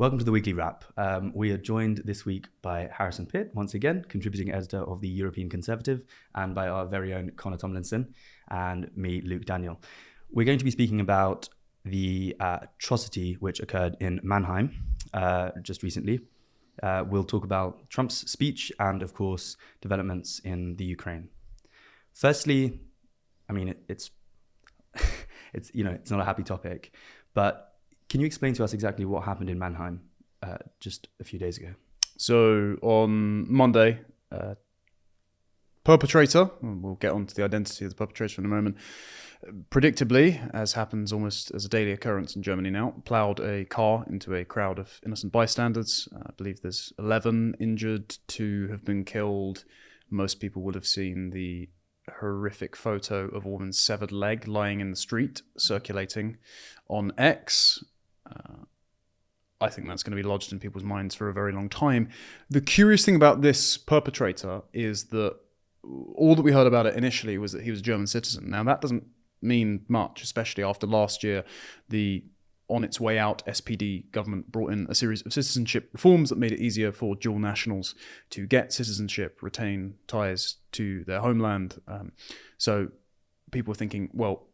Welcome to the Weekly Wrap. We are joined this week by Harrison Pitt, once again, contributing editor of the European Conservative, and by our very own Connor Tomlinson, and me, Luke Daniel. We're going to be speaking about the atrocity which occurred in Mannheim just recently. We'll talk about Trump's speech and, of course, developments in the Ukraine. Firstly, I mean, it's not a happy topic, but can you explain to us exactly what happened in Mannheim just a few days ago? So on Monday, perpetrator, we'll get onto the identity of the perpetrator in a moment, predictably, as happens almost as a daily occurrence in Germany now, ploughed a car into a crowd of innocent bystanders. I believe there's 11 injured, 2 have been killed. Most people would have seen the horrific photo of a woman's severed leg lying in the street, circulating on X. I think that's going to be lodged in people's minds for a very long time. The curious thing about this perpetrator is that all that we heard about it initially was that he was a German citizen. Now, that doesn't mean much, especially after last year, the on its way out SPD government brought in a series of citizenship reforms that made it easier for dual nationals to get citizenship, retain ties to their homeland. So people were thinking, well,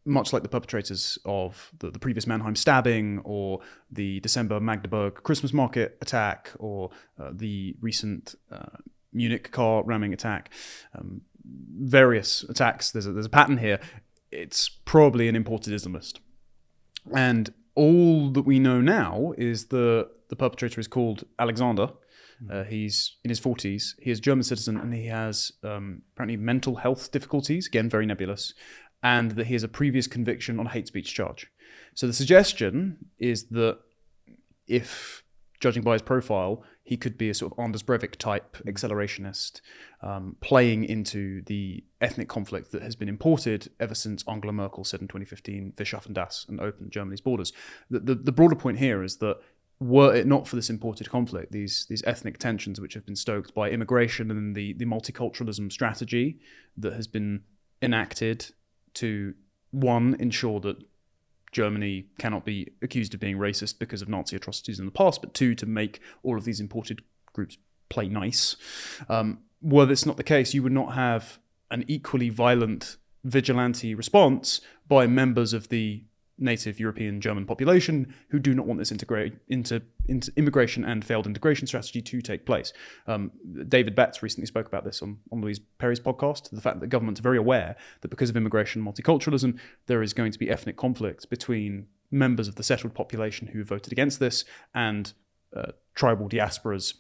much like the perpetrators of the previous Mannheim stabbing or the December Magdeburg Christmas market attack or the recent Munich car ramming attack, various attacks, there's a pattern here. It's probably an imported Islamist. And all that we know now is the perpetrator is called Alexander. He's in his 40s. He is a German citizen and he has apparently mental health difficulties, again, very nebulous, and that he has a previous conviction on a hate speech charge. So the suggestion is that if, judging by his profile, he could be a sort of Anders Breivik type accelerationist, playing into the ethnic conflict that has been imported ever since Angela Merkel said in 2015, "Wir schaffen das," and opened Germany's borders. The broader point here is that were it not for this imported conflict, these ethnic tensions which have been stoked by immigration and the multiculturalism strategy that has been enacted to, one, ensure that Germany cannot be accused of being racist because of Nazi atrocities in the past, but 2, to make all of these imported groups play nice. Were this not the case, you would not have an equally violent vigilante response by members of the native European German population who do not want this into immigration and failed integration strategy to take place. David Betts recently spoke about this on Louise Perry's podcast, the fact that governments are very aware that because of immigration and multiculturalism, there is going to be ethnic conflict between members of the settled population who voted against this and tribal diasporas,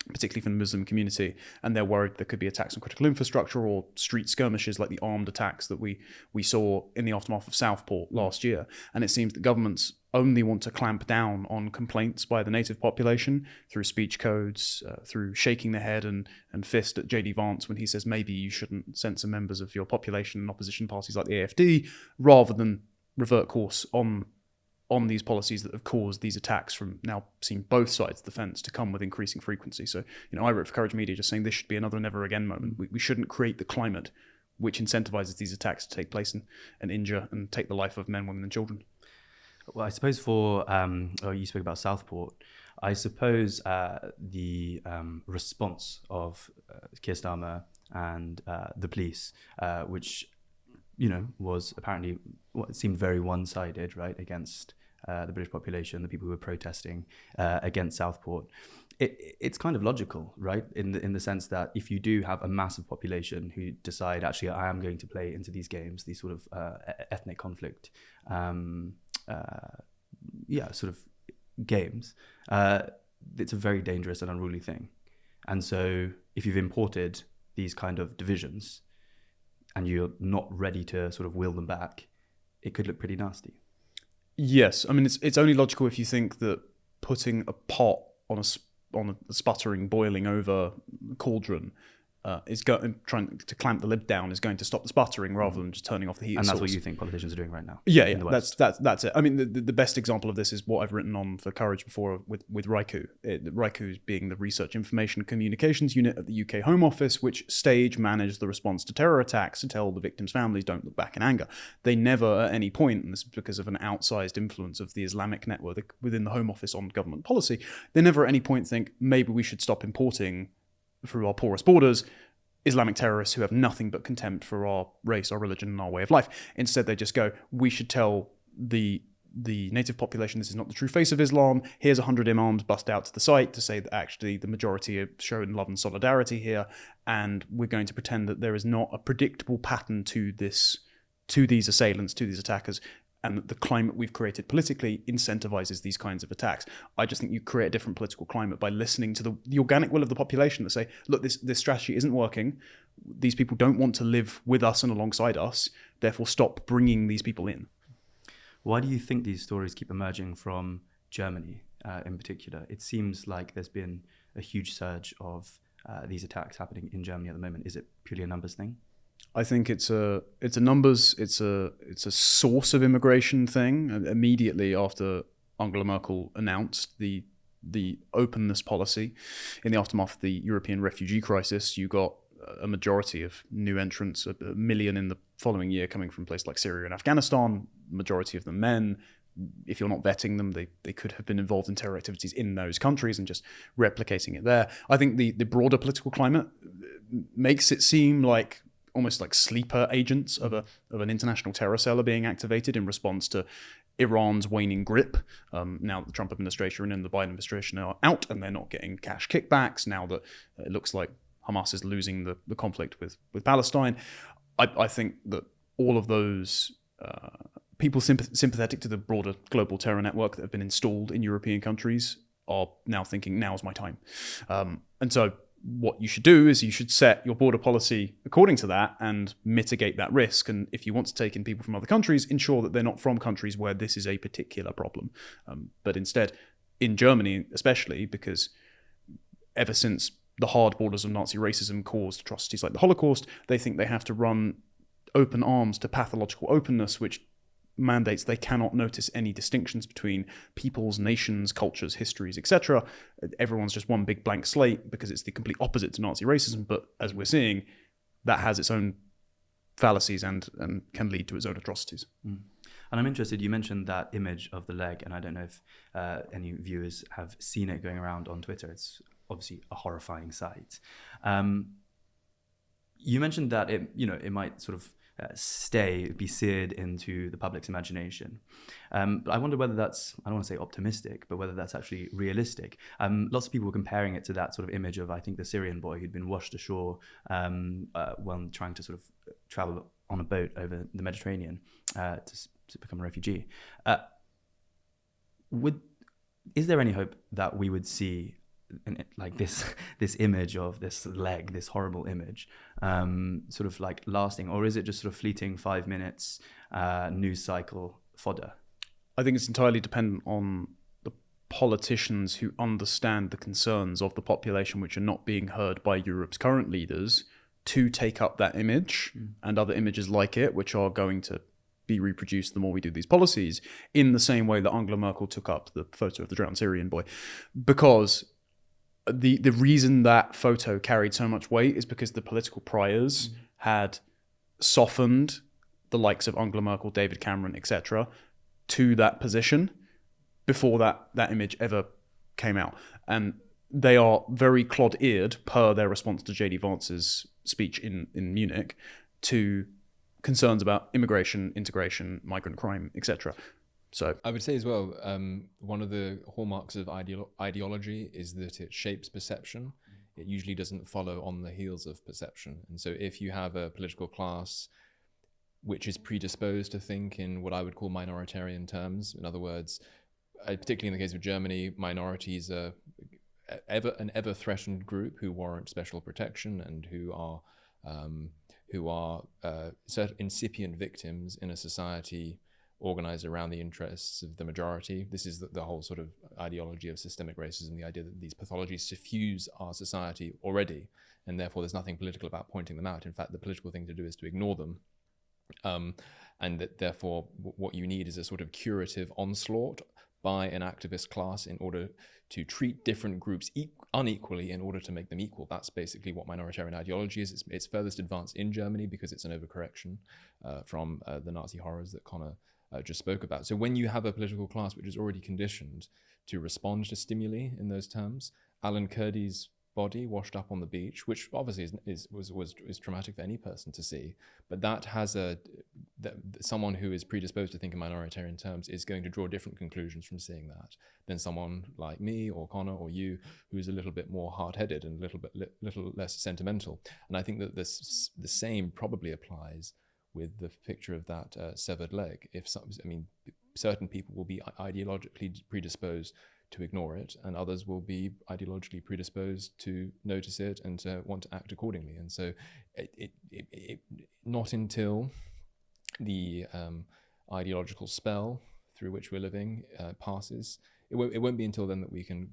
particularly from the Muslim community, and they're worried there could be attacks on critical infrastructure or street skirmishes like the armed attacks that we saw in the aftermath of Southport last year. And it seems that governments only want to clamp down on complaints by the native population through speech codes, through shaking their head and fist at JD Vance when he says maybe you shouldn't censor members of your population in opposition parties like the AFD, rather than revert course on these policies that have caused these attacks from now seeing both sides of the fence to come with increasing frequency. So, I wrote for Courage Media just saying this should be another never again moment. We shouldn't create the climate which incentivizes these attacks to take place and injure and take the life of men, women and children. Well, I suppose you spoke about Southport. I suppose the response of Keir Starmer and the police, which, was apparently what seemed very one-sided, right, against the British population, the people who were protesting against Southport. It's kind of logical, right? In the sense that if you do have a massive population who decide, actually, I am going to play into these games, these sort of ethnic conflict, sort of games, it's a very dangerous and unruly thing. And so if you've imported these kind of divisions and you're not ready to sort of wheel them back, it could look pretty nasty. Yes, I mean it's only logical if you think that putting a pot on a sputtering, boiling over cauldron trying to clamp the lid down is going to stop the sputtering rather than just turning off the heater And that's source. what you think politicians are doing right now. Yeah, in the West. that's it. I mean, the best example of this is what I've written on for Courage before with RICU. RICU being the Research Information Communications Unit at the UK Home Office, which manage the response to terror attacks to tell the victims' families don't look back in anger. They never at any point, and this is because of an outsized influence of the Islamic network within the Home Office on government policy, they never at any point think maybe we should stop importing through our porous borders Islamic terrorists who have nothing but contempt for our race, our religion, and our way of life. Instead, they just go, we should tell the native population this is not the true face of Islam. Here's 100 imams bust out to the site to say that actually the majority are showing love and solidarity here, and we're going to pretend that there is not a predictable pattern to these assailants, to these attackers, and that the climate we've created politically incentivizes these kinds of attacks. I just think you create a different political climate by listening to the organic will of the population that say, look, this strategy isn't working. These people don't want to live with us and alongside us. Therefore, stop bringing these people in. Why do you think these stories keep emerging from Germany in particular? It seems like there's been a huge surge of these attacks happening in Germany at the moment. Is it purely a numbers thing? I think it's a numbers, it's a source of immigration thing. Immediately after Angela Merkel announced the openness policy in the aftermath of the European refugee crisis, you got a majority of new entrants, a million in the following year coming from places like Syria and Afghanistan, majority of them men. If you're not vetting them, they could have been involved in terror activities in those countries and just replicating it there. I think the broader political climate makes it seem like almost like sleeper agents of an international terror cell are being activated in response to Iran's waning grip. Now that the Trump administration and the Biden administration are out and they're not getting cash kickbacks, now that it looks like Hamas is losing the conflict with Palestine, I think that all of those people sympathetic to the broader global terror network that have been installed in European countries are now thinking, now's my time. And so what you should do is you should set your border policy according to that and mitigate that risk. And if you want to take in people from other countries, ensure that they're not from countries where this is a particular problem. But instead, in Germany especially, because ever since the hard borders of Nazi racism caused atrocities like the Holocaust, they think they have to run open arms to pathological openness, which mandates they cannot notice any distinctions between peoples, nations, cultures, histories, etc. Everyone's just one big blank slate because it's the complete opposite to Nazi racism. But as we're seeing, that has its own fallacies and can lead to its own atrocities. And I'm interested, you mentioned that image of the leg, and I don't know if any viewers have seen it going around on Twitter. It's obviously a horrifying sight. You mentioned that it might sort of be seared into the public's imagination. But I wonder whether that's, I don't want to say optimistic, but whether that's actually realistic. Lots of people were comparing it to that sort of image of, I think, the Syrian boy who'd been washed ashore when trying to sort of travel on a boat over the Mediterranean to become a refugee. Is there any hope that we would see like this image of this leg, this horrible image, sort of like lasting, or is it just sort of fleeting 5 minutes news cycle fodder? I think it's entirely dependent on the politicians who understand the concerns of the population which are not being heard by Europe's current leaders to take up that image and other images like it, which are going to be reproduced the more we do these policies, in the same way that Angela Merkel took up the photo of the drowned Syrian boy. Because the reason that photo carried so much weight is because the political priors had softened the likes of Angela Merkel, David Cameron, etc. to that position before that image ever came out. And they are very clod-eared, per their response to J.D. Vance's speech in Munich, to concerns about immigration, integration, migrant crime, etc. So I would say as well, one of the hallmarks of ideology is that it shapes perception. It usually doesn't follow on the heels of perception. And so if you have a political class which is predisposed to think in what I would call minoritarian terms, in other words, particularly in the case of Germany, minorities are an ever-threatened group who warrant special protection and who are incipient victims in a society organized around the interests of the majority. This is the whole sort of ideology of systemic racism, the idea that these pathologies suffuse our society already, and therefore there's nothing political about pointing them out. In fact, the political thing to do is to ignore them. And that therefore what you need is a sort of curative onslaught by an activist class in order to treat different groups unequally in order to make them equal. That's basically what minoritarian ideology is. It's furthest advanced in Germany because it's an overcorrection from the Nazi horrors that Connor just spoke about. So when you have a political class which is already conditioned to respond to stimuli in those terms, Alan Kurdi's body washed up on the beach, which obviously is traumatic for any person to see, but that has someone who is predisposed to think in minoritarian terms is going to draw different conclusions from seeing that than someone like me or Connor or you, who is a little bit more hard-headed and a little less sentimental. And I think that the same probably applies with the picture of that severed leg. Certain people will be ideologically predisposed to ignore it, and others will be ideologically predisposed to notice it and to want to act accordingly. And so not until the ideological spell through which we're living passes, it won't be until then that we can,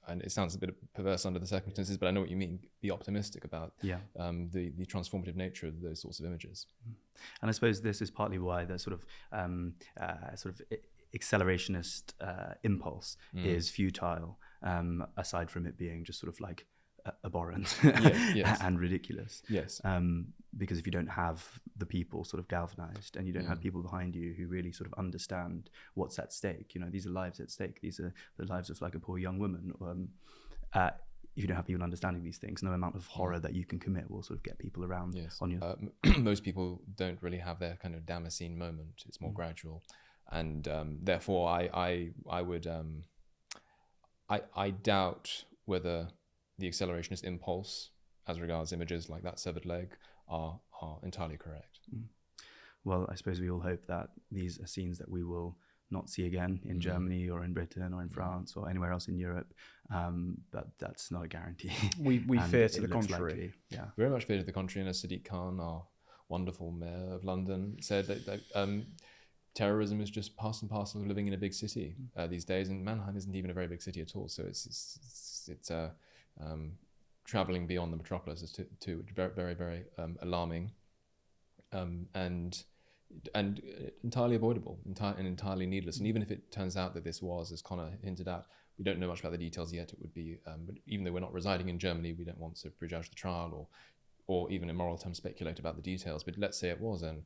and it sounds a bit perverse under the circumstances, but I know what you mean, be optimistic about the transformative nature of those sorts of images. And I suppose this is partly why the sort of accelerationist impulse is futile, aside from it being just sort of like abhorrent and ridiculous. Yes. Because if you don't have the people sort of galvanized and you don't have people behind you who really sort of understand what's at stake, these are lives at stake. These are the lives of like a poor young woman. If you don't have people understanding these things, no amount of horror that you can commit will sort of get people around on your... Most people don't really have their kind of Damascene moment. It's more gradual. And therefore, I doubt whether the accelerationist impulse, as regards images like that severed leg, are entirely correct. Well, I suppose we all hope that these are scenes that we will not see again in Germany or in Britain or in France or anywhere else in Europe, but that's not a guarantee. We fear to the contrary. Likely, Very much fear to the contrary. And as Sadiq Khan, our wonderful mayor of London, said that terrorism is just part and parcel of living in a big city these days, and Mannheim isn't even a very big city at all. So it's traveling beyond the metropolis is to very, very, very alarming, and entirely avoidable, and entirely needless. And even if it turns out that this was, as Connor hinted at, we don't know much about the details yet. It would be, but even though we're not residing in Germany, we don't want to prejudge the trial or even in moral terms speculate about the details. But let's say it was an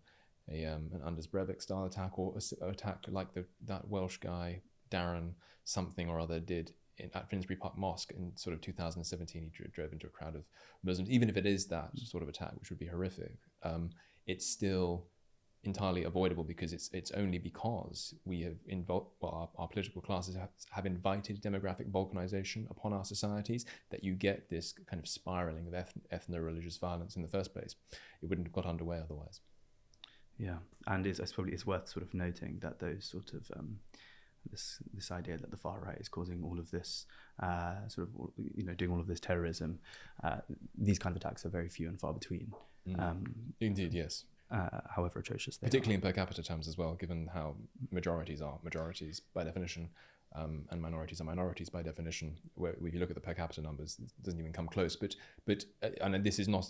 Anders Breivik style attack, or attack like that Welsh guy Darren something or other did at Finsbury Park Mosque in sort of 2017. He drove into a crowd of Muslims. Even if it is that sort of attack, which would be horrific, it's still entirely avoidable because it's only because we have our political classes have invited demographic balkanization upon our societies that you get this kind of spiraling of ethno-religious violence in the first place. It wouldn't have got underway otherwise. Yeah, and it's worth sort of noting that those sort of this idea that the far right is causing all of this doing all of this terrorism, these kind of attacks are very few and far between. Indeed, yes. However atrocious they particularly in per capita terms as well, given how majorities are majorities by definition, and minorities are minorities by definition. Where if you look at the per capita numbers, it doesn't even come close. But and this is not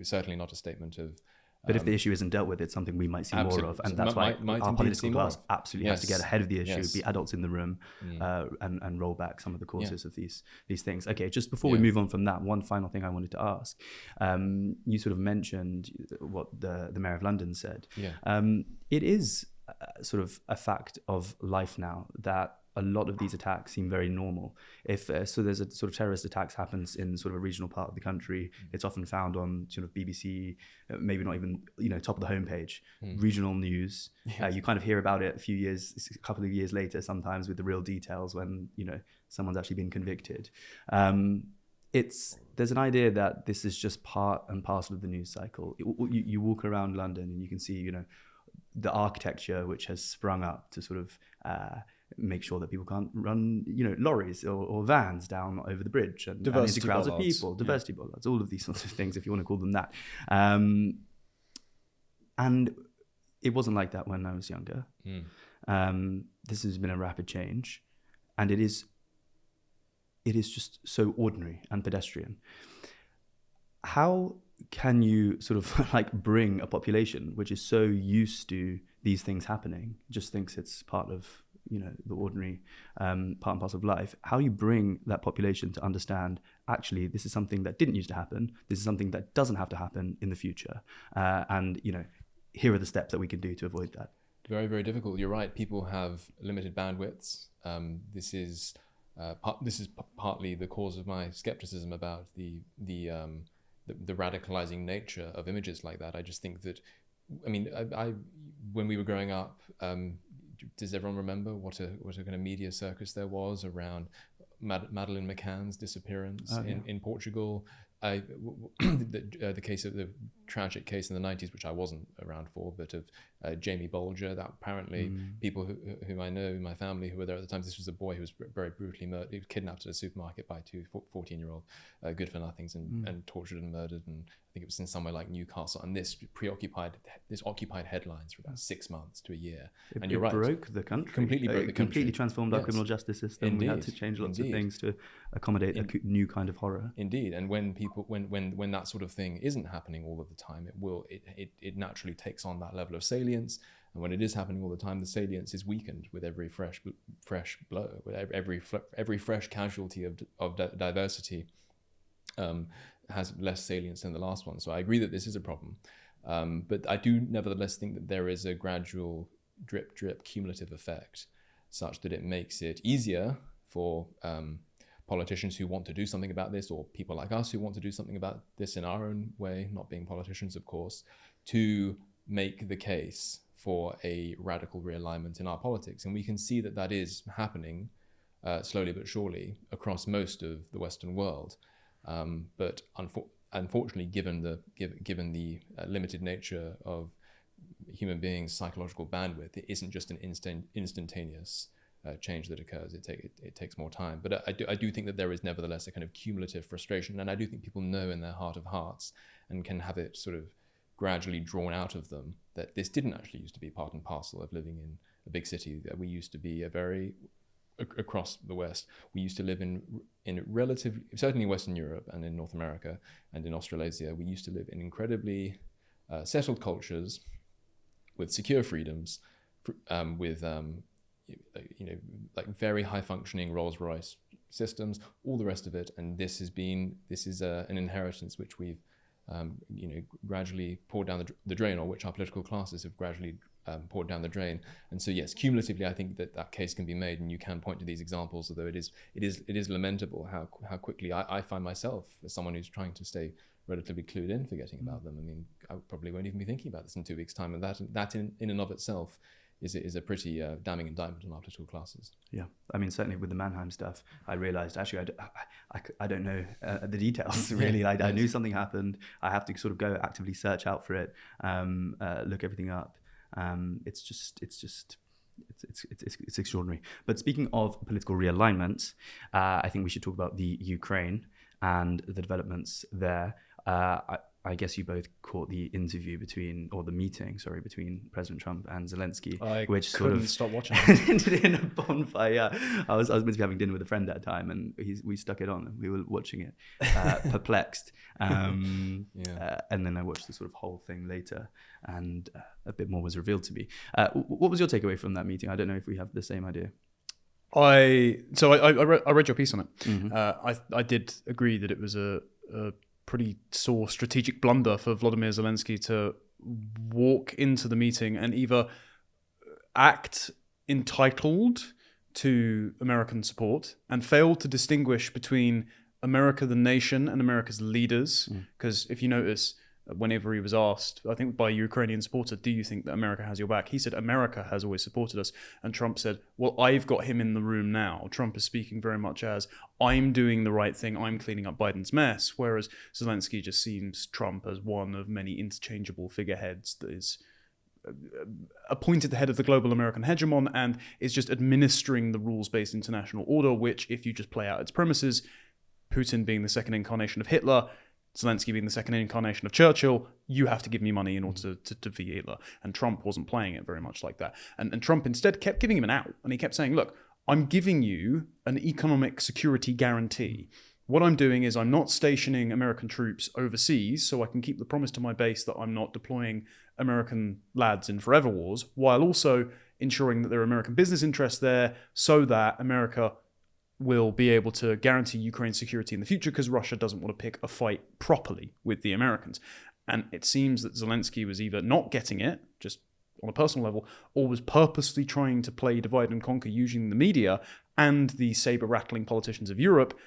certainly not a statement of. But if the issue isn't dealt with, it's something we might see more of, and that's why our political class absolutely has to get ahead of the issue, be adults in the room, and roll back some of the causes of these things. Okay, just before we move on from that, one final thing I wanted to ask. You sort of mentioned what the Mayor of London said. It is sort of a fact of life now that a lot of these attacks seem very normal. If so, there's a sort of terrorist attacks happens in sort of a regional part of the country. It's often found on sort of BBC, maybe not even top of the homepage, regional news. You kind of hear about it a couple of years later, sometimes with the real details when someone's actually been convicted. There's an idea that this is just part and parcel of the news cycle. You walk around London and you can see the architecture which has sprung up to sort of make sure that people can't run, lorries or vans down over the bridge and into crowds of people, diversity bollards, all of these sorts of things, if you want to call them that. And it wasn't like that when I was younger. This has been a rapid change, and it is just so ordinary and pedestrian. How can you sort of like bring a population which is so used to these things happening, just thinks it's part of, you know, the ordinary part and parcel of life? How do you bring that population to understand, actually, this is something that didn't used to happen, this is something that doesn't have to happen in the future, and, you know, here are the steps that we can do to avoid that? Very, very difficult. You're right. People have limited bandwidths. This is partly the cause of my skepticism about the radicalizing nature of images like that. I just think that, I mean, I when we were growing up, does everyone remember what a kind of media circus there was around Madeleine McCann's disappearance in Portugal? The case of the tragic case in the 90s, which I wasn't around for, but of Jamie Bolger, that apparently people who I know in my family who were there at the time, this was a boy who was very brutally murdered. He was kidnapped at a supermarket by two 14-year-old good-for-nothings and tortured and murdered, and I think it was in somewhere like Newcastle, and this occupied headlines for about 6 months to a year. And you're right, broke the country. Completely broke the country. Completely transformed our criminal justice system. Indeed. We had to change lots of things to accommodate a new kind of horror. Indeed, and when that sort of thing isn't happening all of the time, it naturally takes on that level of salience. And when it is happening all the time, the salience is weakened with every fresh blow, with every fresh casualty of diversity has less salience than the last one. So I agree that this is a problem, but I do nevertheless think that there is a gradual drip cumulative effect, such that it makes it easier for politicians who want to do something about this, or people like us who want to do something about this in our own way, not being politicians, of course, to make the case for a radical realignment in our politics. And we can see that that is happening slowly but surely across most of the Western world. But unfortunately, given the limited nature of human beings' psychological bandwidth, it isn't just an instantaneous change that occurs. It takes more time. But I do think that there is nevertheless a kind of cumulative frustration, and I do think people know in their heart of hearts and can have it sort of gradually drawn out of them that this didn't actually used to be part and parcel of living in a big city. That we used to be across the West, we used to live in relatively, certainly Western Europe and in North America and in Australasia, we used to live in incredibly settled cultures with secure freedoms, with like very high functioning Rolls-Royce systems, all the rest of it. And this is an inheritance which we've gradually poured down the drain, or which our political classes have gradually poured down the drain. And so yes, cumulatively, I think that case can be made, and you can point to these examples. Although it is lamentable how quickly I find myself, as someone who's trying to stay relatively clued in, forgetting about them. I mean, I probably won't even be thinking about this in 2 weeks' time, and that in and of itself is a pretty damning indictment on our political classes. Yeah, I mean, certainly with the Mannheim stuff, I realised actually I don't know the details really. I knew something happened. I have to sort of go actively search out for it, look everything up. It's extraordinary. But speaking of political realignment, I think we should talk about the Ukraine and the developments there. I guess you both caught the meeting between President Trump and Zelensky, which sort of stop watching. ended in a bonfire. I was meant to be having dinner with a friend at the time, and we stuck it on, and we were watching it, perplexed. And then I watched the sort of whole thing later, and a bit more was revealed to me. What was your takeaway from that meeting? I don't know if we have the same idea. I read your piece on it. Mm-hmm. I did agree that it was a pretty sore strategic blunder for Volodymyr Zelensky to walk into the meeting and either act entitled to American support and fail to distinguish between America the nation and America's leaders. Because if you notice, whenever he was asked, I think by a Ukrainian supporter, do you think that America has your back? He said, America has always supported us. And Trump said, well, I've got him in the room now. Trump is speaking very much as, I'm doing the right thing. I'm cleaning up Biden's mess. Whereas Zelensky just seems Trump as one of many interchangeable figureheads that is appointed the head of the global American hegemon and is just administering the rules-based international order, which, if you just play out its premises, Putin being the second incarnation of Hitler, Zelensky being the second incarnation of Churchill, you have to give me money in order to defeat Hitler. And Trump wasn't playing it very much like that. And Trump instead kept giving him an out. And he kept saying, look, I'm giving you an economic security guarantee. What I'm doing is I'm not stationing American troops overseas so I can keep the promise to my base that I'm not deploying American lads in forever wars, while also ensuring that there are American business interests there so that America will be able to guarantee Ukraine's security in the future because Russia doesn't want to pick a fight properly with the Americans. And it seems that Zelensky was either not getting it, just on a personal level, or was purposely trying to play divide and conquer using the media and the saber-rattling politicians of Europe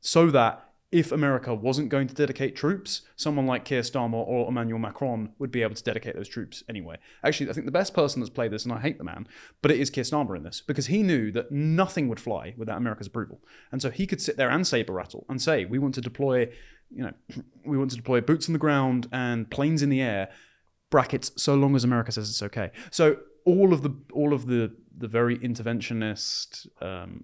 so that if America wasn't going to dedicate troops, someone like Keir Starmer or Emmanuel Macron would be able to dedicate those troops anyway. Actually, I think the best person that's played this, and I hate the man, but it is Keir Starmer in this, because he knew that nothing would fly without America's approval. And so he could sit there and saber rattle and say, we want to deploy boots on the ground and planes in the air, brackets, so long as America says it's okay. So all of the very interventionist,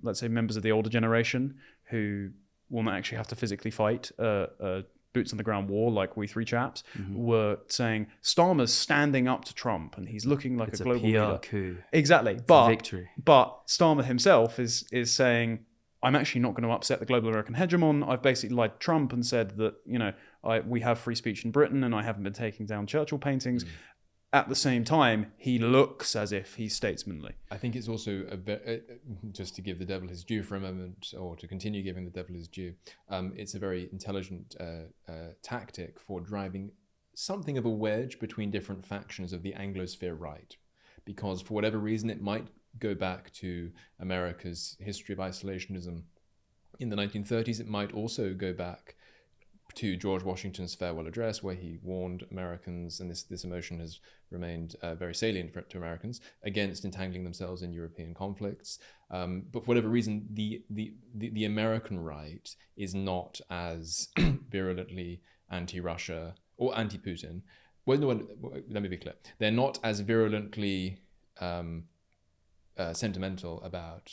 let's say members of the older generation who will not actually have to physically fight boots on the ground war like we three chaps, were saying Starmer's standing up to Trump and he's looking like It's a global PR leader. coup. Exactly. It's a victory. But Starmer himself is saying, I'm actually not going to upset the global American hegemon. I've basically lied to Trump and said that, we have free speech in Britain and I haven't been taking down Churchill paintings. At the same time, he looks as if he's statesmanly. I think it's also just to give the devil his due for a moment, or to continue giving the devil his due. It's a very intelligent tactic for driving something of a wedge between different factions of the Anglosphere right, because for whatever reason it might go back to America's history of isolationism in the 1930s. It might also go back to George Washington's farewell address, where he warned Americans, and this emotion has remained very salient to Americans, against entangling themselves in European conflicts. But for whatever reason, the American right is not as virulently anti-Russia or anti-Putin. Well, no, let me be clear. They're not as virulently sentimental about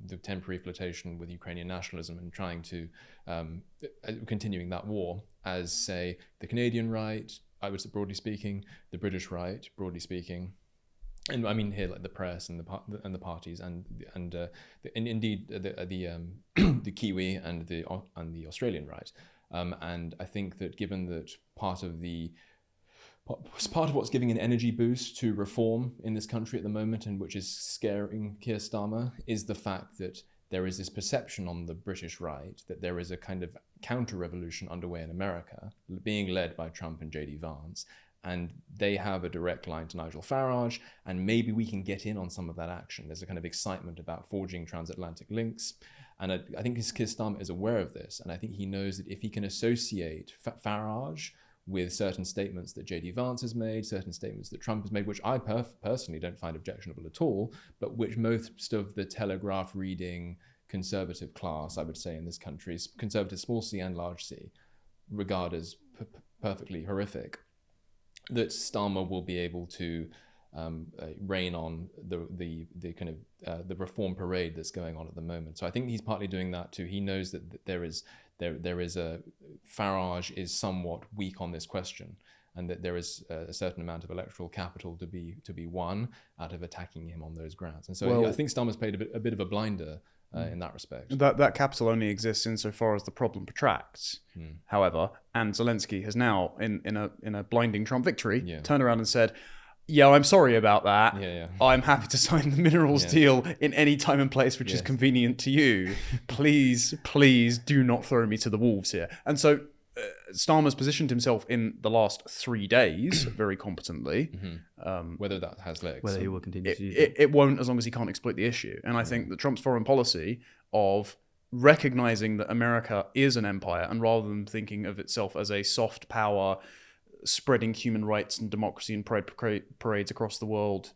the temporary flirtation with Ukrainian nationalism and trying to continuing that war as, say, the Canadian right, I would say broadly speaking, the British right, broadly speaking, and I mean here like the press and the parties and indeed the Kiwi and the Australian right, and I think that given that part of what's giving an energy boost to reform in this country at the moment, and which is scaring Keir Starmer, is the fact that there is this perception on the British right that there is a kind of counter-revolution underway in America, being led by Trump and J.D. Vance, and they have a direct line to Nigel Farage, and maybe we can get in on some of that action. There's a kind of excitement about forging transatlantic links, and I think Keir Starmer is aware of this, and I think he knows that if he can associate Farage with certain statements that J.D. Vance has made, certain statements that Trump has made, which I personally don't find objectionable at all, but which most of the Telegraph reading conservative class, I would say, in this country, conservative small c and large c, regard as perfectly horrific, that Starmer will be able to rein on the kind of the reform parade that's going on at the moment. So I think he's partly doing that too. He knows that there is a Farage is somewhat weak on this question, and that there is a certain amount of electoral capital to be won out of attacking him on those grounds. And so I think Starmer's played a bit of a blinder in that respect. That capital only exists insofar as the problem protracts. However, and Zelensky has now, in a blinding Trump victory, turned around and said, yeah, I'm sorry about that. I'm happy to sign the minerals deal in any time and place which is convenient to you. Please do not throw me to the wolves here. And so Starmer's positioned himself in the last 3 days very competently. Whether that has legs. Whether he will continue to use it won't, as long as he can't exploit the issue. And I think that Trump's foreign policy of recognizing that America is an empire, and rather than thinking of itself as a soft power spreading human rights and democracy and pride parades across the world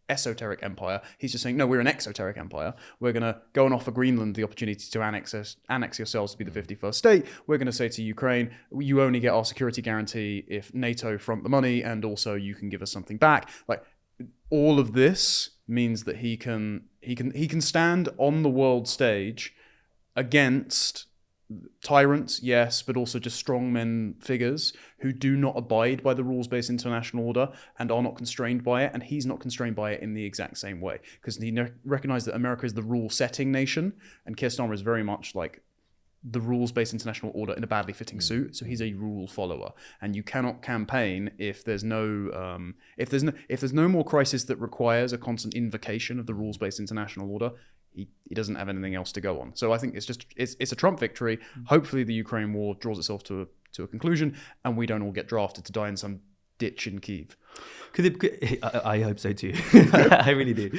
esoteric empire, he's just saying, no, we're an exoteric empire. We're going to go and offer Greenland the opportunity to annex yourselves to be the 51st state. We're going to say to Ukraine, you only get our security guarantee if NATO front the money, and also you can give us something back. Like, all of this means that he can stand on the world stage against tyrants, yes, but also just strongmen figures who do not abide by the rules-based international order and are not constrained by it. And he's not constrained by it in the exact same way, because he recognized that America is the rule-setting nation, and Keir Starmer is very much like the rules-based international order in a badly fitting suit. So he's a rule follower, and you cannot campaign if there's no more crisis that requires a constant invocation of the rules-based international order. He doesn't have anything else to go on. So I think it's a Trump victory. Hopefully the Ukraine war draws itself to a conclusion, and we don't all get drafted to die in some ditch in Kyiv. I hope so too. I really do.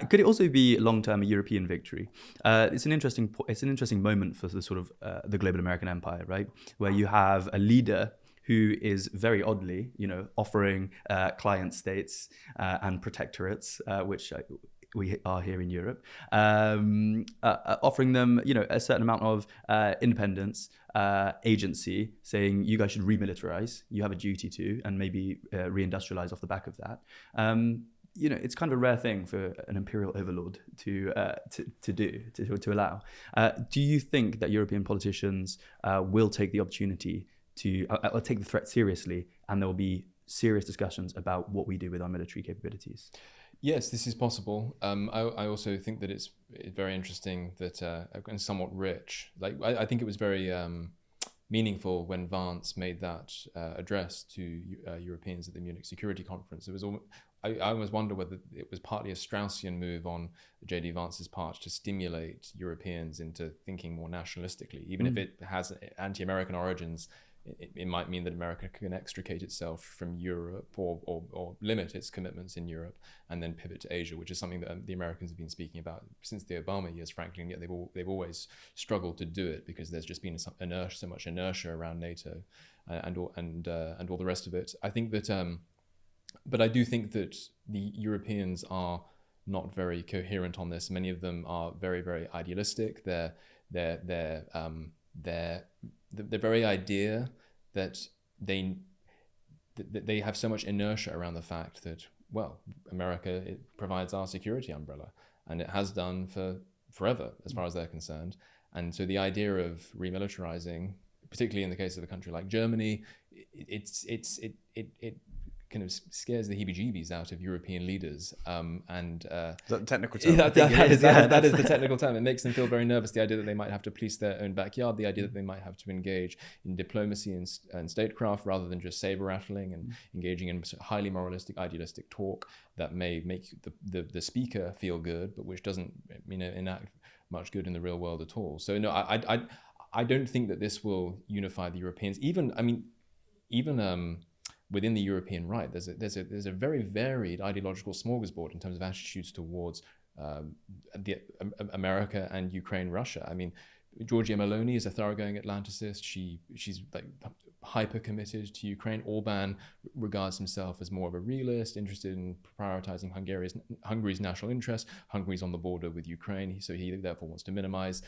Could it also be long-term a European victory? It's an interesting moment for the sort of the global American empire, right? Where you have a leader who is very oddly, offering client states and protectorates, which we are here in Europe, offering them, a certain amount of independence, agency, saying you guys should remilitarize, you have a duty to, and maybe reindustrialize off the back of that. It's kind of a rare thing for an imperial overlord to allow. Do you think that European politicians will take the opportunity to take the threat seriously, and there will be serious discussions about what we do with our military capabilities? Yes, this is possible. I also think that it's very interesting that and somewhat rich. Like I think it was very meaningful when Vance made that address to Europeans at the Munich Security Conference. It was I almost wonder whether it was partly a Straussian move on J.D. Vance's part to stimulate Europeans into thinking more nationalistically, even if it has anti-American origins. It might mean that America can extricate itself from Europe or limit its commitments in Europe and then pivot to Asia, which is something that the Americans have been speaking about since the Obama years, frankly, and yet they've always struggled to do it because there's just been so much inertia around NATO and all the rest of it. I think that, but I do think that the Europeans are not very coherent on this. Many of them are very, very idealistic. The very idea that they have so much inertia around the fact that, well, America, it provides our security umbrella, and it has done for forever as far as they're concerned. And so the idea of remilitarizing, particularly in the case of a country like Germany, it kind of scares the heebie-jeebies out of European leaders. Is that the technical term? That is the technical term. It makes them feel very nervous, the idea that they might have to police their own backyard, the idea that they might have to engage in diplomacy and statecraft rather than just saber-rattling and engaging in highly moralistic, idealistic talk that may make the speaker feel good, but which doesn't enact much good in the real world at all. So no, I don't think that this will unify the Europeans. Even within the European right, there's a very varied ideological smorgasbord in terms of attitudes towards America and Ukraine, Russia. I mean, Giorgia Meloni is a thoroughgoing Atlanticist. She's like hyper committed to Ukraine. Orban regards himself as more of a realist, interested in prioritizing Hungary's national interest. Hungary's on the border with Ukraine, so he therefore wants to minimize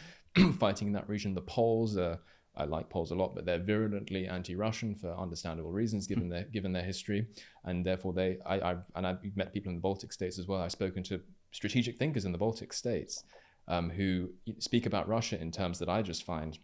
fighting in that region. The Poles I like Poles a lot, but they're virulently anti-Russian for understandable reasons, given their history, and therefore I've met people in the Baltic states as well. I've spoken to strategic thinkers in the Baltic states who speak about Russia in terms that I just find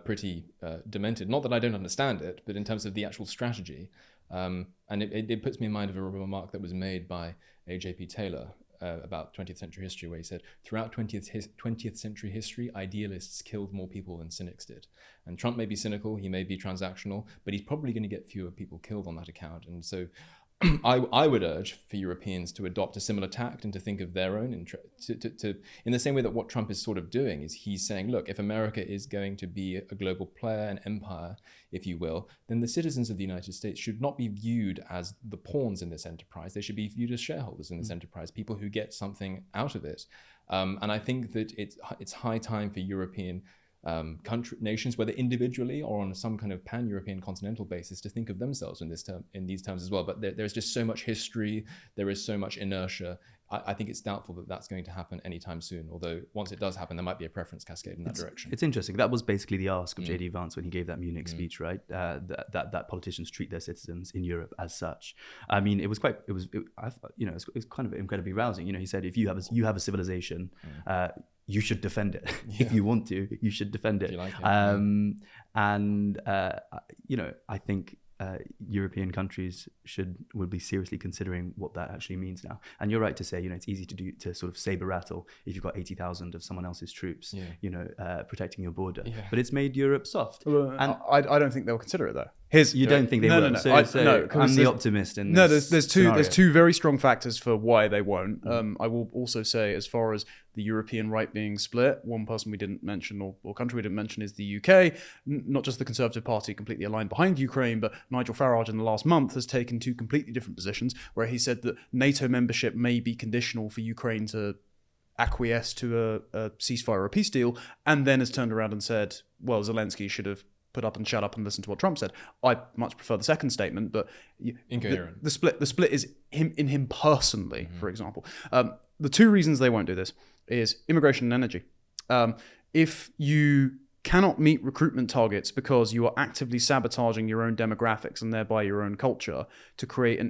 pretty demented. Not that I don't understand it, but in terms of the actual strategy, and it puts me in mind of a remark that was made by A.J.P. Taylor about 20th century history, where he said, throughout 20th century history, idealists killed more people than cynics did. And Trump may be cynical, he may be transactional, but he's probably going to get fewer people killed on that account. And so I would urge for Europeans to adopt a similar tact and to think of their own interest, in the same way that what Trump is sort of doing is he's saying, look, if America is going to be a global player, an empire, if you will, then the citizens of the United States should not be viewed as the pawns in this enterprise. They should be viewed as shareholders in this enterprise, people who get something out of it. And I think that it's high time for European nations, whether individually or on some kind of pan-European continental basis, to think of themselves in these terms as well. But there's just so much history, there is so much inertia I think it's doubtful that that's going to happen anytime soon. Although once it does happen, there might be a preference cascade in that direction. It's interesting. That was basically the ask of J.D. Vance when he gave that Munich speech, right? That politicians treat their citizens in Europe as such. I mean, it was kind of incredibly rousing. He said, if you have a civilization, you should defend it. If you want to, you should defend it. If you like it, I think European countries would be seriously considering what that actually means now. And you're right to say, it's easy to sort of saber rattle if you've got 80,000 of someone else's troops, protecting your border. Yeah. But it's made Europe soft. And I don't think they'll consider it though. You don't think they will? No. So I'm the optimist. There's two very strong factors for why they won't. I will also say, as far as the European right being split, one person we didn't mention or country we didn't mention is the UK. Not just the Conservative Party completely aligned behind Ukraine, but Nigel Farage in the last month has taken two completely different positions, where he said that NATO membership may be conditional for Ukraine to acquiesce to a ceasefire or a peace deal, and then has turned around and said, well, Zelensky should have put up and shut up and listen to what Trump said. I much prefer the second statement, but incoherent. The split is him personally, for example. The two reasons they won't do this is immigration and energy. If you cannot meet recruitment targets because you are actively sabotaging your own demographics and thereby your own culture to create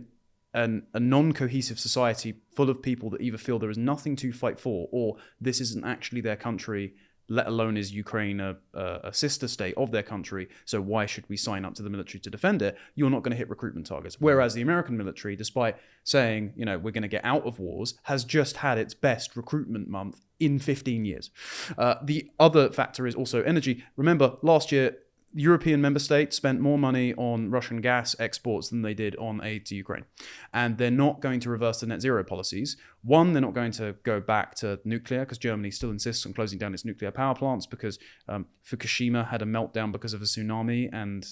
a non-cohesive society full of people that either feel there is nothing to fight for, or this isn't actually their country, let alone is Ukraine a sister state of their country, so why should we sign up to the military to defend it? You're not going to hit recruitment targets. Whereas the American military, despite saying, we're going to get out of wars, has just had its best recruitment month in 15 years. The other factor is also energy. Remember, last year, European member states spent more money on Russian gas exports than they did on aid to Ukraine. And they're not going to reverse the net zero policies. One, they're not going to go back to nuclear, because Germany still insists on closing down its nuclear power plants, because Fukushima had a meltdown because of a tsunami, and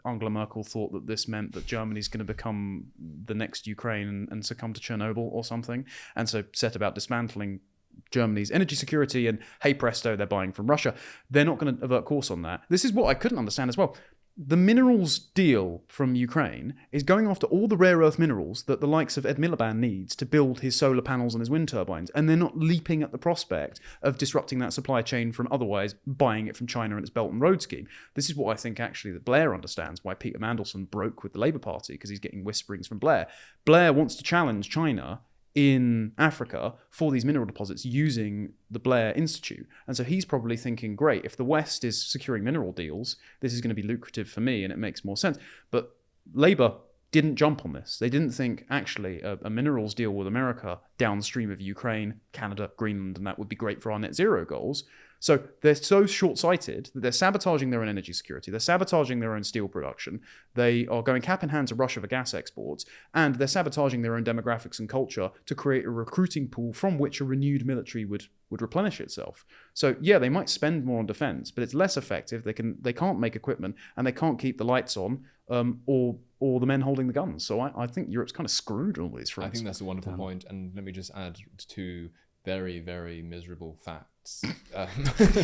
Angela Merkel thought that this meant that Germany's going to become the next Ukraine and succumb to Chernobyl or something, and so set about dismantling Germany's energy security, and hey presto, they're buying from Russia. They're not going to avert course on that. This is what I couldn't understand as well. The minerals deal from Ukraine is going after all the rare earth minerals that the likes of Ed Miliband needs to build his solar panels and his wind turbines, and they're not leaping at the prospect of disrupting that supply chain from otherwise buying it from China and its Belt and Road scheme. This is what I think actually that Blair understands why Peter Mandelson broke with the Labour Party, because he's getting whisperings from Blair. Blair wants to challenge China in Africa for these mineral deposits using the Blair Institute. And so he's probably thinking, great, if the West is securing mineral deals, this is going to be lucrative for me and it makes more sense. But Labour didn't jump on this. They didn't think, actually, a minerals deal with America downstream of Ukraine, Canada, Greenland, and that would be great for our net zero goals. So they're so short-sighted that they're sabotaging their own energy security. They're sabotaging their own steel production. They are going cap in hand to Russia for gas exports. And they're sabotaging their own demographics and culture to create a recruiting pool from which a renewed military would replenish itself. So yeah, they might spend more on defense, but it's less effective. They can't make equipment, and they can't keep the lights on, or the men holding the guns. So I think Europe's kind of screwed on all these fronts. I think that's a wonderful point. And let me just add two very, very miserable facts.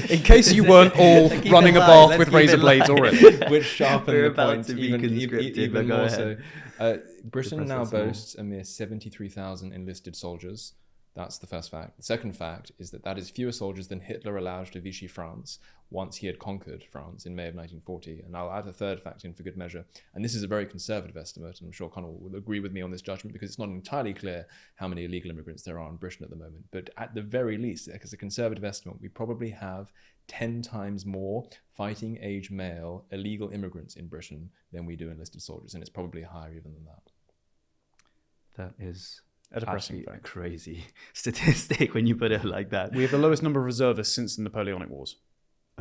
In case you weren't all running a bath with razor blades already. Which sharpen We're the about point to be even go more ahead. so. Britain now Professor Small. boasts a mere 73,000 enlisted soldiers. That's the first fact. The second fact is that is fewer soldiers than Hitler allowed to Vichy France once he had conquered France in May of 1940. And I'll add a third fact in for good measure. And this is a very conservative estimate, and I'm sure Connell will agree with me on this judgment, because it's not entirely clear how many illegal immigrants there are in Britain at the moment. But at the very least, as a conservative estimate, we probably have 10 times more fighting age male illegal immigrants in Britain than we do enlisted soldiers. And it's probably higher even than that. That is A depressing actually a fact. crazy statistic when you put it like that. We have the lowest number of reservists since the Napoleonic Wars.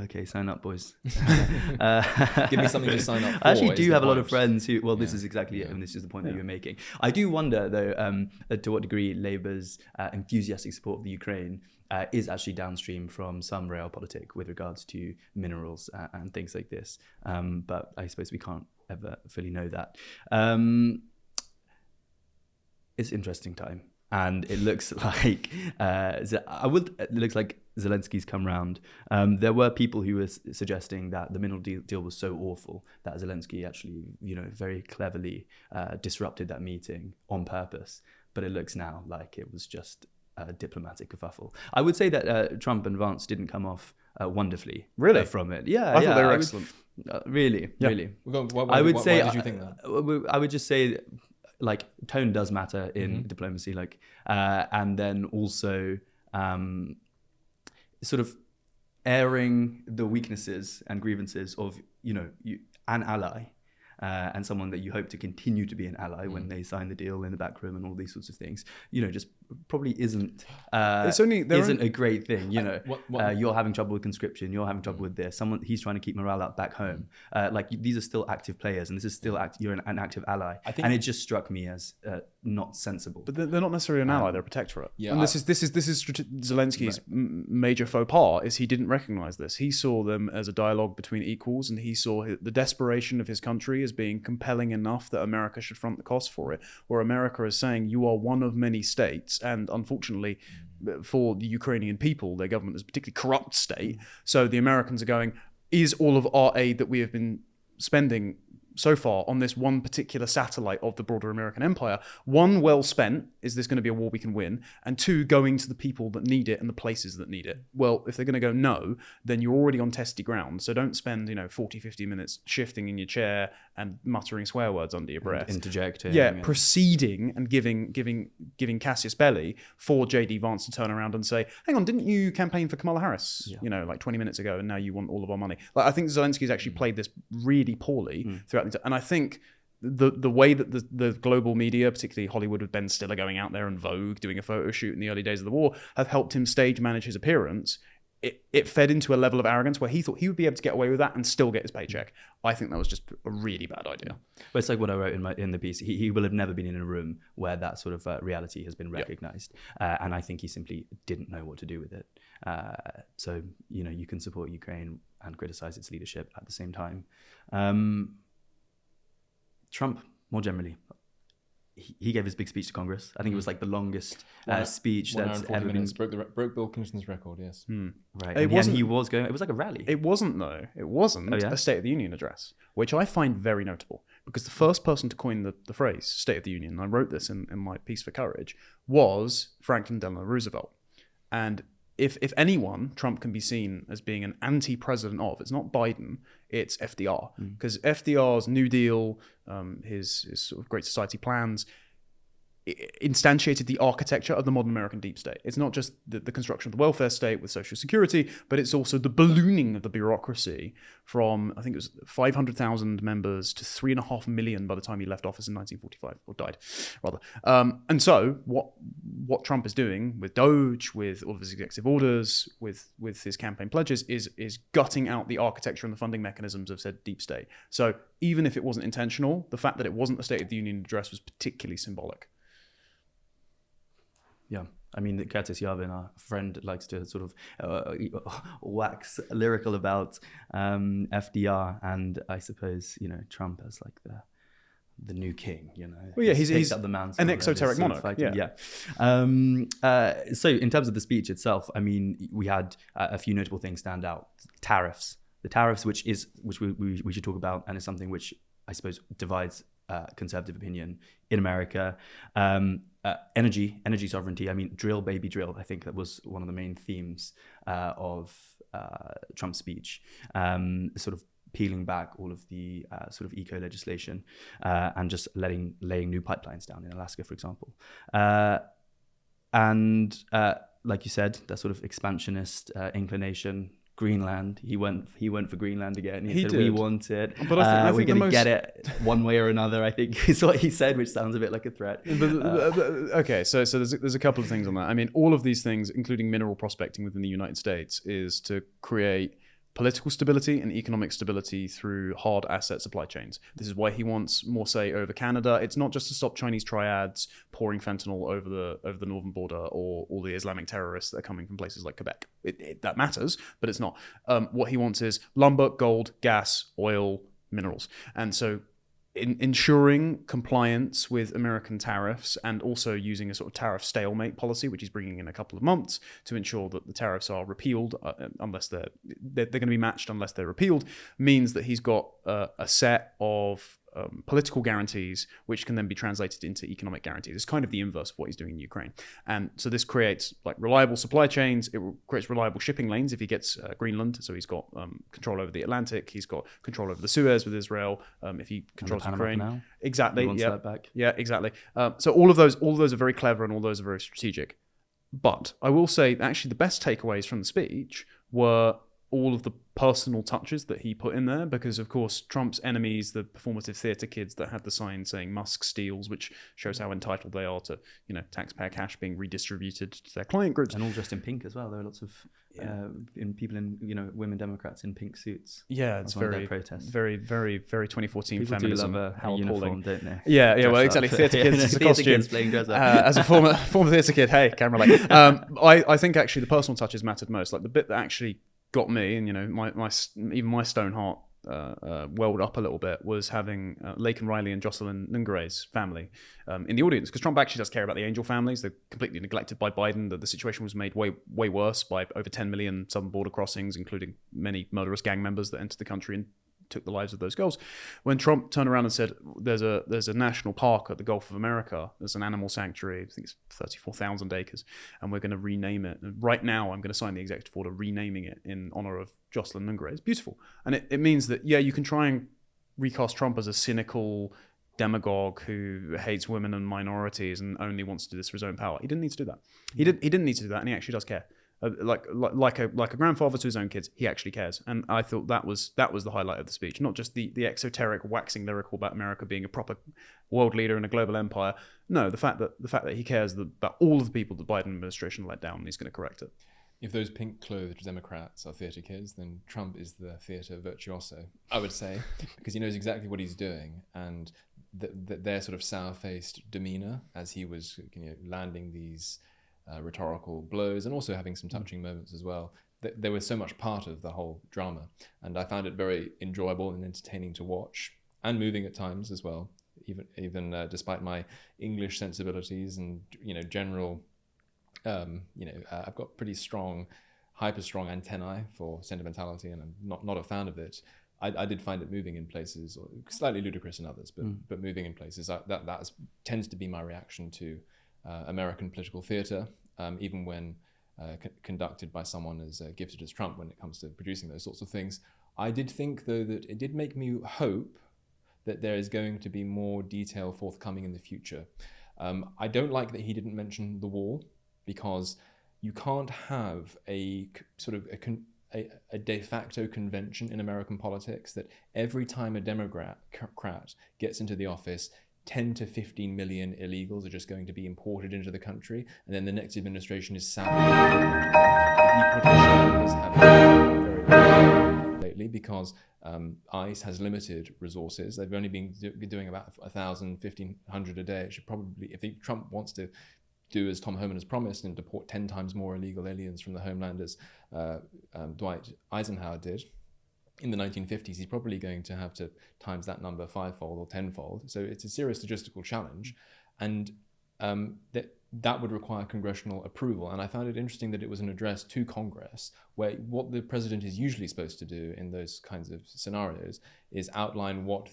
Okay, sign up, boys. Give me something to sign up for. I actually is do the have a lot of point. friends who, well, this Yeah. is exactly it, Yeah. and this is the point that you were making. I do wonder, though, to what degree Labour's enthusiastic support of the Ukraine is actually downstream from some realpolitik with regards to minerals and things like this. But I suppose we can't ever fully know that. It's an interesting time. And it looks like it looks like Zelensky's come round. There were people who were suggesting that the mineral deal was so awful that Zelensky actually, very cleverly disrupted that meeting on purpose. but it looks now like it was just a diplomatic kerfuffle. I would say that Trump and Vance didn't come off wonderfully Really? From it. Yeah, I thought they were excellent. Really. Why did you think that? I would just say, like, tone does matter in diplomacy, like, and then also sort of airing the weaknesses and grievances of an ally. And someone that you hope to continue to be an ally when they sign the deal in the back room and all these sorts of things, just probably isn't a great thing. You're having trouble with conscription, you're having trouble with this. He's trying to keep morale up back home. These are still active players, and this is still you're an active ally. And it just struck me as not sensible. But they're not necessarily an ally; they're a protectorate. Yeah, and this is Zelensky's major faux pas. Is he didn't recognize this. He saw them as a dialogue between equals, and he saw the desperation of his country as being compelling enough that America should front the cost for it. Where America is saying, you are one of many states, and unfortunately, for the Ukrainian people, their government is a particularly corrupt state. So the Americans are going, is all of our aid that we have been spending so far on this one particular satellite of the broader American empire, one, well spent, is this going to be a war we can win? And two, going to the people that need it and the places that need it. Well, if they're going to go no, then you're already on testy ground. So don't spend 40, 50 minutes shifting in your chair and muttering swear words under your breath. Interjecting. Yeah, proceeding and giving Cassius belli for JD Vance to turn around and say, hang on, didn't you campaign for Kamala Harris, like 20 minutes ago, and now you want all of our money? Like, I think Zelensky's actually played this really poorly throughout. And I think the way that the global media, particularly Hollywood with Ben Stiller going out there and Vogue doing a photo shoot in the early days of the war, have helped him stage manage his appearance. It fed into a level of arrogance where he thought he would be able to get away with that and still get his paycheck. I think that was just a really bad idea. But it's like what I wrote in the piece. He will have never been in a room where that sort of reality has been recognized. And I think he simply didn't know what to do with it. So, you can support Ukraine and criticize its leadership at the same time. Trump, more generally, he gave his big speech to Congress. I think it was like the longest speech that's ever been. Broke Bill Clinton's record, yes. Right. It was like a rally. It wasn't, though. It wasn't a State of the Union address, which I find very notable, because the first person to coin the phrase State of the Union, and I wrote this in my piece for Courage, was Franklin Delano Roosevelt. And if anyone, Trump can be seen as being an anti-president of, it's not Biden, it's FDR. Because FDR's New Deal, his sort of Great Society plans, instantiated the architecture of the modern American deep state. It's not just the construction of the welfare state with Social Security, but it's also the ballooning of the bureaucracy from, I think it was 500,000 members to 3.5 million by the time he left office in 1945, or died, rather. And so what Trump is doing with Doge, with all of his executive orders, with his campaign pledges, is gutting out the architecture and the funding mechanisms of said deep state. So even if it wasn't intentional, the fact that it wasn't a State of the Union address was particularly symbolic. Yeah, I mean, Curtis Yarvin, our friend, likes to sort of wax lyrical about FDR, and I suppose Trump as like the new king. Well, yeah, he's up the mantle, an exoteric monarch. Yeah. So in terms of the speech itself, I mean, we had a few notable things stand out. The tariffs, which we should talk about, and is something which I suppose divides conservative opinion in America. Energy sovereignty. I mean, drill, baby, drill. I think that was one of the main themes of Trump's speech. Sort of peeling back all of the sort of eco legislation and just laying new pipelines down in Alaska, for example. And like you said, that sort of expansionist inclination. Greenland. He went for Greenland again. He said, did. We want it. But I think we're going to get it one way or another, I think is what he said, which sounds a bit like a threat. Okay, so there's a couple of things on that. I mean, all of these things, including mineral prospecting within the United States, is to create political stability and economic stability through hard asset supply chains. This is why he wants more say over Canada. It's not just to stop Chinese triads pouring fentanyl over the northern border, or all the Islamic terrorists that are coming from places like Quebec. That matters, but it's not. What he wants is lumber, gold, gas, oil, minerals. And so ensuring compliance with American tariffs, and also using a sort of tariff stalemate policy, which he's bringing in a couple of months to ensure that the tariffs are repealed unless they're going to be matched unless they're repealed, means that he's got a set of political guarantees, which can then be translated into economic guarantees. It's kind of the inverse of what he's doing in Ukraine. And so this creates like reliable supply chains. It creates reliable shipping lanes if he gets Greenland. So he's got control over the Atlantic. He's got control over the Suez with Israel. If he controls Ukraine, Canal. exactly. He wants that back. Yeah, exactly. So all of those are very clever, and all those are very strategic. But I will say, actually, the best takeaways from the speech were all of the personal touches that he put in there, because of course Trump's enemies, the performative theatre kids that had the sign saying Musk steals, which shows how entitled they are to, taxpayer cash being redistributed to their client groups, and all dressed in pink as well. There are lots of women Democrats in pink suits. Yeah, it's very 2014 People feminism. Do love a uniform, don't they? Yeah, well, exactly. Theatre kids, it's a costume. Kids playing dress up. As a former theatre kid, hey, camera light. I think actually the personal touches mattered most. Like the bit that actually got me, and even my stone heart welled up a little bit, was having Laken Riley and Jocelyn Nungare's family in the audience, because Trump actually does care about the Angel families. They're completely neglected by Biden. The situation was made way worse by over 10 million southern border crossings, including many murderous gang members that entered the country and took the lives of those girls. When Trump turned around and said, there's a national park at the Gulf of America, there's an animal sanctuary, I think it's 34,000 acres, and we're going to rename it. And right now, I'm going to sign the executive order renaming it in honor of Jocelyn Nungare. It's beautiful. And it means that, you can try and recast Trump as a cynical demagogue who hates women and minorities and only wants to do this for his own power. He didn't need to do that. He didn't need to do that, and he actually does care. Like a grandfather to his own kids, he actually cares, and I thought that was the highlight of the speech. Not just the exoteric waxing lyrical about America being a proper world leader in a global empire. No, the fact that he cares about all of the people the Biden administration let down, and he's going to correct it. If those pink-clothed Democrats are theatre kids, then Trump is the theatre virtuoso, I would say, because he knows exactly what he's doing, and their sort of sour-faced demeanor as he was landing these rhetorical blows, and also having some touching moments as well. They were so much part of the whole drama, and I found it very enjoyable and entertaining to watch, and moving at times as well, even despite my English sensibilities and general I've got pretty strong, hyper strong antennae for sentimentality, and I'm not a fan of it. I did find it moving in places, or slightly ludicrous in others, but moving in places. That tends to be my reaction to American political theatre, even when conducted by someone as gifted as Trump when it comes to producing those sorts of things. I did think, though, that it did make me hope that there is going to be more detail forthcoming in the future. I don't like that he didn't mention the wall, because you can't have a sort of a de facto convention in American politics that every time a Democrat gets into the office, 10 to 15 million illegals are just going to be imported into the country, and then the next administration is sadly deportation numbers have been very low lately because ICE has limited resources. They've only been doing about 1,000, 1,500 a day. It should probably, if Trump wants to do as Tom Homan has promised and deport 10 times more illegal aliens from the homeland as Dwight Eisenhower did in the 1950s, he's probably going to have to times that number 5-fold or 10-fold. So it's a serious logistical challenge, and that would require congressional approval. And I found it interesting that it was an address to Congress, where what the president is usually supposed to do in those kinds of scenarios is outline what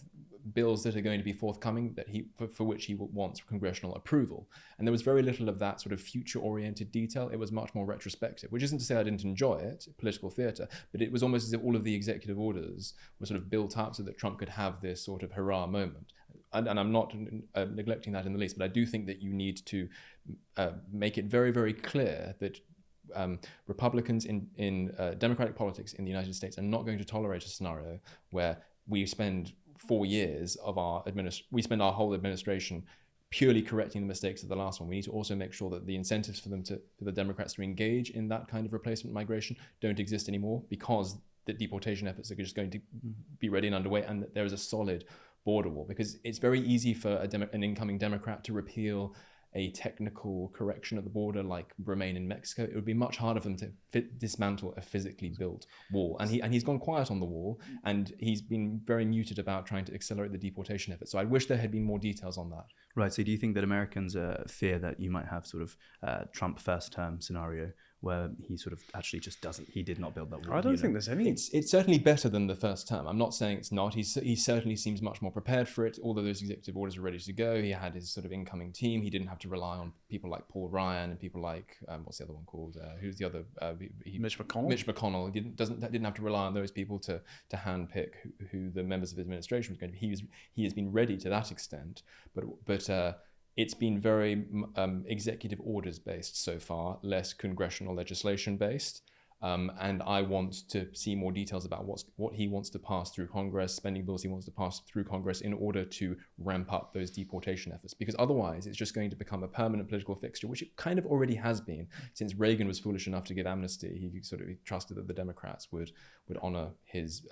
bills that are going to be forthcoming that for which he wants congressional approval. And there was very little of that sort of future-oriented detail. It was much more retrospective, which isn't to say I didn't enjoy it, political theatre, but it was almost as if all of the executive orders were sort of built up so that Trump could have this sort of hurrah moment. And I'm not neglecting that in the least, but I do think that you need to make it very, very clear that Republicans in democratic politics in the United States are not going to tolerate a scenario where we spend 4 years of we spend our whole administration purely correcting the mistakes of the last one. We need to also make sure that the incentives for the Democrats to engage in that kind of replacement migration don't exist anymore, because the deportation efforts are just going to be ready and underway, and that there is a solid border wall. Because it's very easy for an incoming Democrat to repeal a technical correction at the border like Remain in Mexico. It would be much harder for them to dismantle a physically built wall. And he's gone quiet on the wall, and he's been very muted about trying to accelerate the deportation effort. So I wish there had been more details on that. Right. So do you think that Americans fear that you might have sort of Trump first term scenario where he sort of actually just doesn't. He did not build that wall. I don't think there's any. It's certainly better than the first term. I'm not saying it's not. He certainly seems much more prepared for it. Although those executive orders were ready to go, he had his sort of incoming team. He didn't have to rely on people like Paul Ryan and people like what's the other one called? Who's the other? Mitch McConnell. Mitch McConnell. He didn't have to rely on those people to handpick who the members of his administration was going to be. He has been ready to that extent, but it's been very executive orders based so far, less congressional legislation based. And I want to see more details about what he wants to pass through Congress, spending bills he wants to pass through Congress in order to ramp up those deportation efforts. Because otherwise, it's just going to become a permanent political fixture, which it kind of already has been. Since Reagan was foolish enough to give amnesty, he trusted that the Democrats would honor his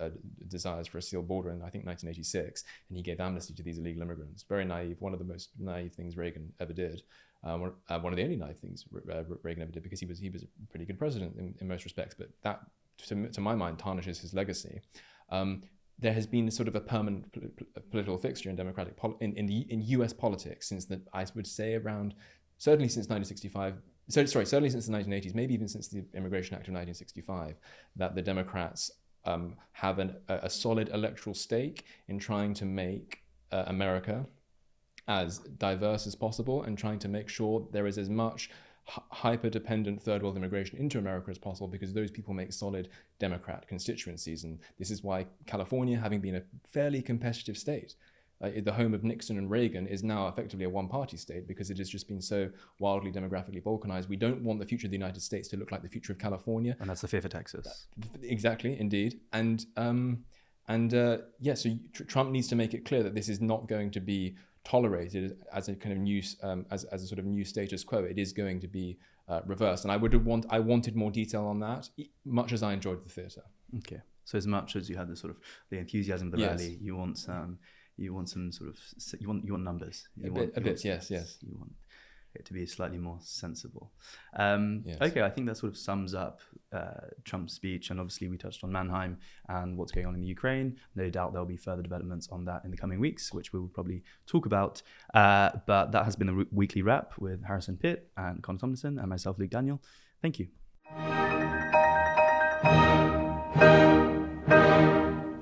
desires for a sealed border in, I think, 1986, and he gave amnesty to these illegal immigrants. Very naive, one of the most naive things Reagan ever did. One of the only naive things Reagan ever did, because he was a pretty good president in most respects, but that, to my mind, tarnishes his legacy. There has been sort of a permanent political fixture in Democratic in U.S. politics since I would say certainly since 1965. Certainly since the 1980s, maybe even since the Immigration Act of 1965, that the Democrats have a solid electoral stake in trying to make America as diverse as possible and trying to make sure there is as much hyper-dependent third world immigration into America as possible, because those people make solid Democrat constituencies. And this is why California, having been a fairly competitive state, the home of Nixon and Reagan, is now effectively a one-party state because it has just been so wildly demographically balkanized. We don't want the future of the United States to look like the future of California. And that's the fear for Texas. Exactly, indeed. So Trump needs to make it clear that this is not going to be tolerated as a kind of new, as a sort of new status quo. It is going to be reversed, and I wanted more detail on that, much as I enjoyed the theatre. Okay, so as much as you had the sort of the enthusiasm of the rally, you want some sort of you want numbers. Yes. You want it to be slightly more sensible. Yes. Okay, I think that sort of sums up Trump's speech, and obviously we touched on Mannheim and what's going on in the Ukraine. No doubt there'll be further developments on that in the coming weeks, which we will probably talk about. But that has been the weekly wrap with Harrison Pitt and Connor Tomlinson and myself, Luke Daniel. Thank you.